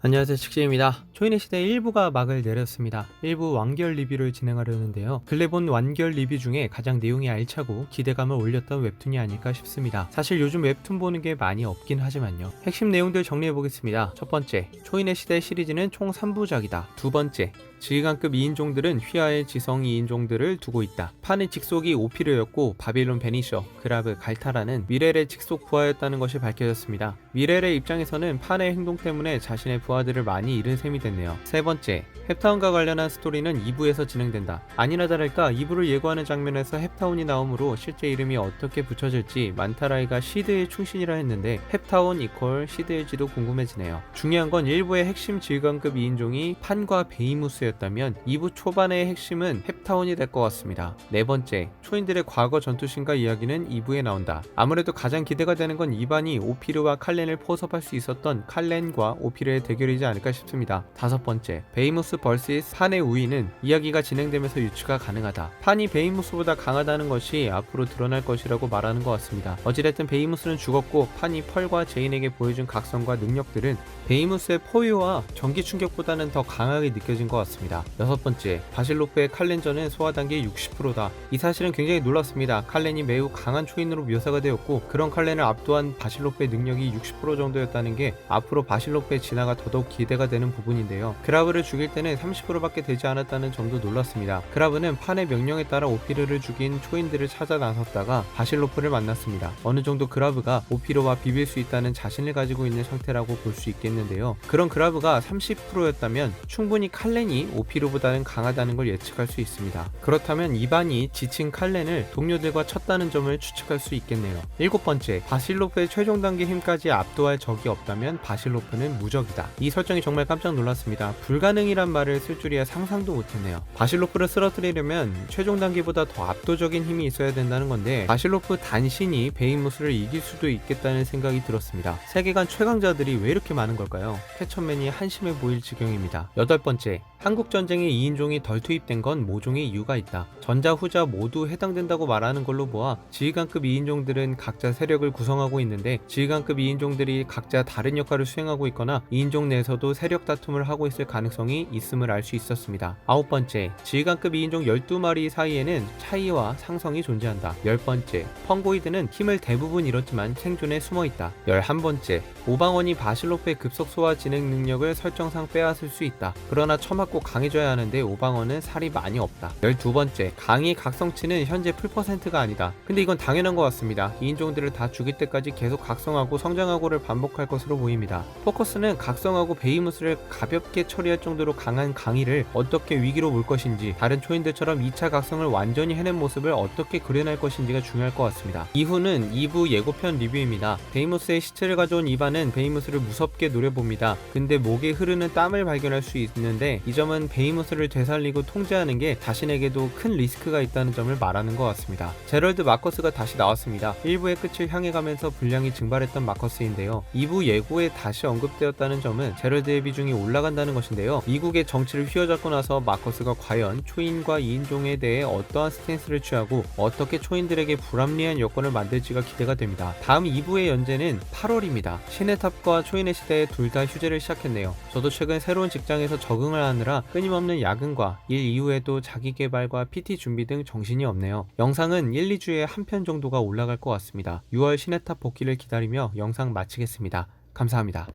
안녕하세요, 칙시입니다. 초인의 시대 1부가 막을 내렸습니다. 1부 완결 리뷰를 진행하려는데요. 근래 본 완결 리뷰 중에 가장 내용이 알차고 기대감을 올렸던 웹툰이 아닐까 싶습니다. 사실 요즘 웹툰 보는 게 많이 없긴 하지만요. 핵심 내용들 정리해보겠습니다. 첫 번째, 초인의 시대 시리즈는 총 3부작이다. 두 번째, 지휘관급 2인종들은 휘하의 지성 2인종들을 두고 있다. 판의 직속이 오피르였고 바빌론 베니셔, 그라브, 갈타라는 미렐의 직속 부하였다는 것이 밝혀졌습니다. 미렐의 입장에서는 판의 행동 때문에 자신의 부하들을 많이 잃은 셈이 됐네요. 세 번째, 헵타운과 관련한 스토리는 2부에서 진행된다. 아니나 다를까 2부를 예고하는 장면에서 헵타운이 나오므로 실제 이름이 어떻게 붙여질지 만타라이가 시드의 충신이라 했는데 헵타운 이퀄 시드일지도 궁금해지네요. 중요한 건 1부의 핵심 지휘관급 2인종이 판과 베이무스였다면 2부 초반의 핵심은 헵타운이 될 것 같습니다. 네 번째, 초인들의 과거 전투신과 이야기는 2부에 나온다. 아무래도 가장 기대가 되는 건 이반이 오피르와 칼렌을 포섭할 수 있었던 칼렌과 오피르의 대결이지 않을까 싶습니다. 다섯 번째, 베이무스 vs 판의 우위는 이야기가 진행되면서 유추가 가능하다. 판이 베이무스보다 강하다는 것이 앞으로 드러날 것이라고 말하는 것 같습니다. 어찌됐든 베이무스는 죽었고 판이 펄과 제인에게 보여준 각성과 능력들은 베이무스의 포유와 전기 충격보다는 더 강하게 느껴진 것 같습니다. 여섯 번째, 바실로프의 칼렌전은 소화단계 60%다. 이 사실은 굉장히 놀랐습니다. 칼렌이 매우 강한 초인으로 묘사가 되었고 그런 칼렌을 압도한 바실로프의 능력이 60% 정도였다는 게 앞으로 바실로프의 진화가 더더욱 기대가 되는 부분인데요. 그라브를 죽일 때는 30%밖에 되지 않았다는 점도 놀랐습니다. 그라브는 판의 명령에 따라 오피르를 죽인 초인들을 찾아 나섰다가 바실로프를 만났습니다. 어느 정도 그라브가 오피르와 비빌 수 있다는 자신을 가지고 있는 상태라고 볼 수 있겠는데요. 그런 그라브가 30%였다면 충분히 칼렌이 오피르보다는 강하다는 걸 예측할 수 있습니다. 그렇다면 이반이 지친 칼렌을 동료들과 쳤다는 점을 추측할 수 있겠네요. 일곱 번째, 바실로프의 최종 단계 힘까지 압도할 적이 없다면 바실로프는 무적이다. 이 설정이 정말 깜짝 놀랐습니다. 불가능이란 말을 쓸 줄이야 상상도 못했네요. 바실로프를 쓰러뜨리려면 최종 단계보다 더 압도적인 힘이 있어야 된다는 건데 바실로프 단신이 베이무스를 이길 수도 있겠다는 생각이 들었습니다. 세계관 최강자들이 왜 이렇게 많은 걸까요? 태천맨이 한심해 보일 지경입니다. 여덟 번째, 한국전쟁에 2인종이 덜 투입된 건 모종의 이유가 있다. 전자 후자 모두 해당된다고 말하는 걸로 보아 지휘관급 2인종들은 각자 세력을 구성하고 있는데 지휘관급 2인종들이 각자 다른 역할을 수행하고 있거나 2인종 내에서도 세력 다툼을 하고 있을 가능성이 있음을 알 수 있었습니다. 아홉 번째, 지휘관급 2인종 12마리 사이에는 차이와 상성이 존재한다. 열 번째, 펑고이드는 힘을 대부분 잃었지만 생존에 숨어있다. 11번째, 오방원이 바실로프의 급속 소화 진행 능력을 설정상 빼앗을 수 있다. 그러나 처맞고 강해져야 하는데 오방원은 살이 많이 없다. 12번째, 강의 각성치는 현재 풀퍼센트가 아니다. 근데 이건 당연한 것 같습니다. 2인종들을 다 죽일 때까지 계속 각성하고 성장하고를 반복할 것으로 보입니다. 포커스는 각성하고 베이무스를 가볍게 처리할 정도로 강한 강의를 어떻게 위기로 몰 것인지 다른 초인들처럼 2차 각성을 완전히 해낸 모습을 어떻게 그려낼 것인지가 중요할 것 같습니다. 이후는 2부 예고편 리뷰입니다. 베이무스의 시체를 가져온 이반은 베이무스를 무섭게 노려봅니다. 근데 목에 흐르는 땀을 발견할 수 있는데 이 점은 베이무스를 되살리고 통제하는 게 자신에게도 큰 리스크가 있다는 점을 말하는 것 같습니다. 제럴드 마커스가 다시 나왔습니다. 1부의 끝을 향해 가면서 분량이 증발했던 마커스인데요. 2부 예고에 다시 언급되었다는 점은 제럴드의 비중이 올라간다는 것인데요. 미국의 정치를 휘어잡고 나서 마커스가 과연 초인과 2인종에 대해 어떠한 스탠스를 취하고 어떻게 초인들에게 불합리한 여건을 만들지가 기대가 됩니다. 다음 2부의 연재는 8월입니다. 신의 탑과 초인의 시대에 둘 다 휴재를 시작했네요. 저도 최근 새로운 직장에서 적응을 하느라 끊임없는 야근과 일 이후에도 자기 개발과 PT 준비 등 정신이 없네요. 영상은 1, 2주에 한 편 정도가 올라갈 것 같습니다. 6월 신의 탑 복귀를 기다리며 영상 마치겠습니다. 감사합니다.